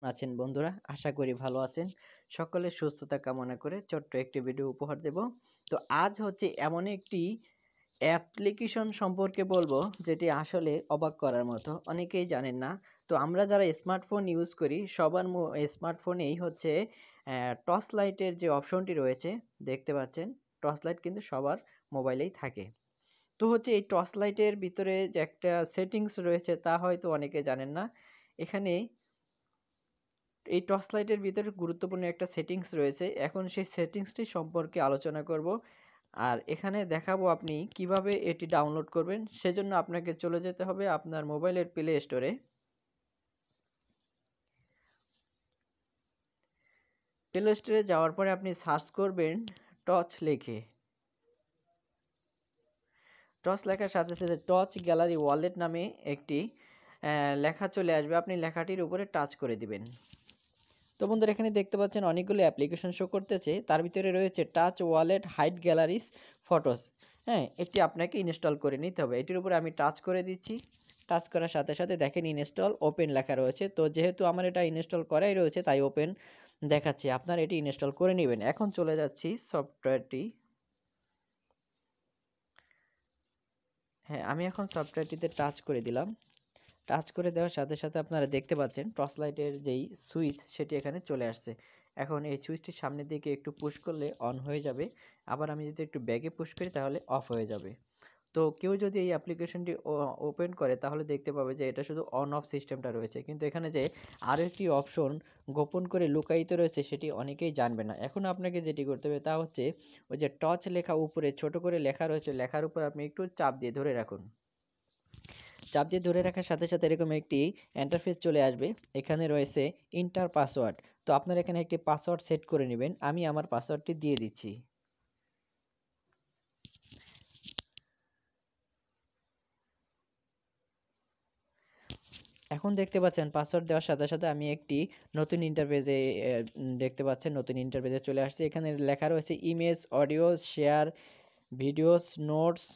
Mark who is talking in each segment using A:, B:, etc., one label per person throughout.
A: আছেন বন্ধুরা? আশা করি ভালো আছেন। সকলের সুস্থতা কামনা করে ছোট্ট একটি ভিডিও উপহার দেব। তো আজ হচ্ছে এমন একটি অ্যাপ্লিকেশন সম্পর্কে বলবো যেটি আসলে অবাক করার মতো। অনেকেই জানেন না। তো আমরা যারা স্মার্টফোন ইউজ করি সবার স্মার্টফোনেই হচ্ছে টর্চ লাইটের যে অপশনটি রয়েছে দেখতে পাচ্ছেন। টর্চ লাইট কিন্তু সবার মোবাইলেই থাকে। তো হচ্ছে এই টর্চ লাইটের ভিতরে যে একটা সেটিংস রয়েছে তা হয়তো অনেকে জানেন না। এখানে এই টর্চ লাইটের ভিতরে গুরুত্বপূর্ণ একটা সেটিংস রয়েছে। এখন সেই সেটিংসটি সম্পর্কে আলোচনা করব। আর এখানে দেখাবো আপনি কিভাবে এটি ডাউনলোড করবেন। সেজন্য আপনাকে চলে যেতে হবে আপনার মোবাইলের প্লে স্টোরে। প্লে স্টোরে যাওয়ার পরে আপনি সার্চ করবেন টর্চ লিখে। টর্চ লেখার সাথে সাথে টর্চ গ্যালারি ওয়ালেট নামে একটি লেখা চলে আসবে। আপনি লেখাটির উপরে টাচ করে দিবেন। তো বন্ধুরা এখানে দেখতে পাচ্ছেন অনেকগুলো অ্যাপ্লিকেশন শো করতেছে। তার ভিতরে রয়েছে touch wallet hide galleries photos. হ্যাঁ, এটি আপনাকে ইনস্টল করে নিতে হবে। এটির উপরে আমি টাচ করে দিচ্ছি। টাচ করার সাথে সাথে দেখেন ইনস্টল ওপেন লেখা রয়েছে। তো যেহেতু আমার এটা ইনস্টল করাই রয়েছে তাই ওপেন দেখাচ্ছে। আপনারা এটি ইনস্টল করে নেবেন। এখন চলে যাচ্ছি সফটওয়্যারটি। হ্যাঁ, আমি এখন সফটওয়্যারটিতে টাচ করে দিলাম। টাচ করে দেওয়ার সাথে সাথে আপনারা দেখতে পাচ্ছেন টর্চ লাইটের যেই সুইচ সেটি এখানে চলে আসছে। এখন এই সুইচটির সামনের দিকে একটু পুশ করলে অন হয়ে যাবে। আবার আমি যদি একটু ব্যাকে পুশ করি তাহলে অফ হয়ে যাবে। তো কেউ যদি এই অ্যাপ্লিকেশনটি ওপেন করে তাহলে দেখতে পাবে যে এটা শুধু অন অফ সিস্টেমটা রয়েছে, কিন্তু এখানে যে আরও একটি অপশন গোপন করে লুকায়িত রয়েছে সেটি অনেকেই জানবে না। এখন আপনাকে যেটি করতে হবে তা হচ্ছে ওই যে টর্চ লেখা উপরে ছোট করে লেখা রয়েছে, লেখার উপর আপনি একটু চাপ দিয়ে ধরে রাখুন। চাপ দিয়ে ধরে রাখার সাথে সাথে এরকম একটি ইন্টারফেস চলে আসবে। এখানে রয়েছে ইন্টার পাসওয়ার্ড। তো আপনারা এখানে একটি পাসওয়ার্ড সেট করে নেবেন। আমি আমার পাসওয়ার্ডটি দিয়ে দিচ্ছি। এখন দেখতে পাচ্ছেন পাসওয়ার্ড দেওয়ার সাথে সাথে আমি একটি নতুন ইন্টারফেসে দেখতে পাচ্ছেন নতুন ইন্টারফেসে চলে আসছে। এখানে লেখা রয়েছে image, audio, share, videos, notes.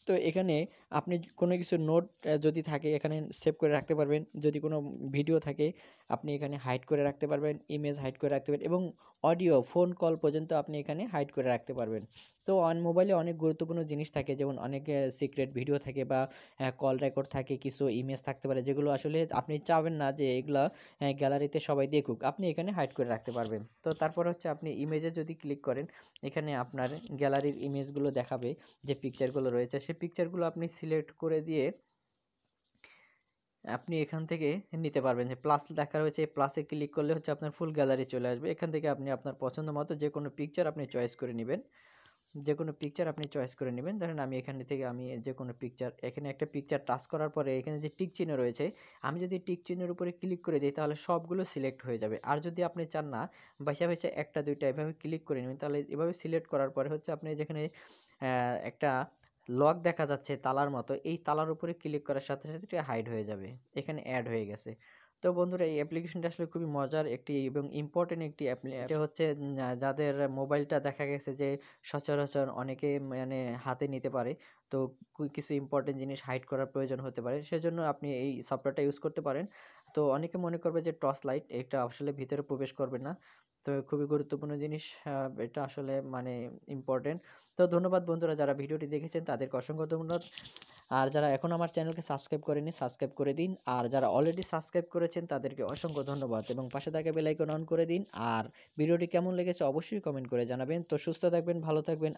A: তো এখানে আপনি কোনো কিছু নোট যদি থাকে এখানে সেভ করে রাখতে পারবেন। যদি কোনো ভিডিও থাকে আপনি এখানে হাইড করে রাখতে পারবেন, ইমেজ হাইড করে রাখতে পারবেন এবং অডিও ফোন কল পর্যন্ত আপনি এখানে হাইড করে রাখতে পারবেন। তো মোবাইলে অনেক গুরুত্বপূর্ণ জিনিস থাকে, যেমন অনেক সিক্রেট ভিডিও থাকে বা কল রেকর্ড থাকে, কিছু ইমেজ থাকতে পারে যেগুলো আসলে আপনি চাবেন না যে এগুলা গ্যালারিতে সবাই দেখুক। আপনি এখানে হাইড করে রাখতে পারবেন। তো তারপর হচ্ছে আপনি ইমেজে যদি ক্লিক করেন এখানে আপনার গ্যালারির ইমেজগুলো দেখাবে। যে পিকচারগুলো রয়েছে সেই পিকচারগুলো আপনি সিলেক্ট করে দিয়ে আপনি এখান থেকে নিতে পারবেন। যে প্লাস লেখা রয়েছে এই প্লাসে ক্লিক করলে হচ্ছে আপনার ফুল গ্যালারি চলে আসবে। এখান থেকে আপনি আপনার পছন্দ মতো যে কোনো পিকচার আপনি চয়েস করে নেবেন। যে কোনো পিকচার আপনি চয়েস করে নেবেন। ধরেন আমি এখান থেকে যে কোনো পিকচার, এখানে একটা পিকচার টাচ করার পরে এখানে যে টিক চিহ্ন রয়েছে আমি যদি টিক চিহ্নের উপরে ক্লিক করে দিই তাহলে সবগুলো সিলেক্ট হয়ে যাবে। আর যদি আপনি চান না বাইসা বাইসা একটা দুইটা এভাবে ক্লিক করে নেবেন তাহলে এভাবে সিলেক্ট করার পরে হচ্ছে আপনি যেখানে একটা লক দেখা যাচ্ছে তালার মতো, এই তালার উপরে ক্লিক করার সাথে সাথে এটা হাইড হয়ে যাবে। এখানে অ্যাড হয়ে গেছে। তো বন্ধুরা এই অ্যাপ্লিকেশনটা আসলে খুবই মজার একটি এবং ইম্পর্টেন্ট একটি এটা হচ্ছে যাদের মোবাইলটা দেখা গেছে যে সচরাচর অনেকে মানে হাতে নিতে পারে। তো কিছু ইম্পর্টেন্ট জিনিস হাইড করার প্রয়োজন হতে পারে। সেজন্য আপনি এই সফটওয়্যারটা ইউজ করতে পারেন। তো অনেকে মনে করবে যে টর্চ লাইট এটা আসলে ভিতরে প্রবেশ করবে না। তো খুবই গুরুত্বপূর্ণ জিনিস, এটা আসলে মানে ইম্পর্টেন্ট। তো ধন্যবাদ বন্ধুরা যারা ভিডিওটি দেখেছেন তাদেরকে অসংখ্য ধন্যবাদ। আর যারা এখন আমার চ্যানেলকে সাবস্ক্রাইব করেনি সাবস্ক্রাইব করে দিন। আর যারা অলরেডি সাবস্ক্রাইব করেছেন তাদেরকে অসংখ্য ধন্যবাদ এবং পাশে থাকা বেল আইকন অন করে দিন। আর ভিডিওটি কেমন লেগেছে অবশ্যই কমেন্ট করে জানাবেন। তো সুস্থ থাকবেন, ভালো থাকবেন।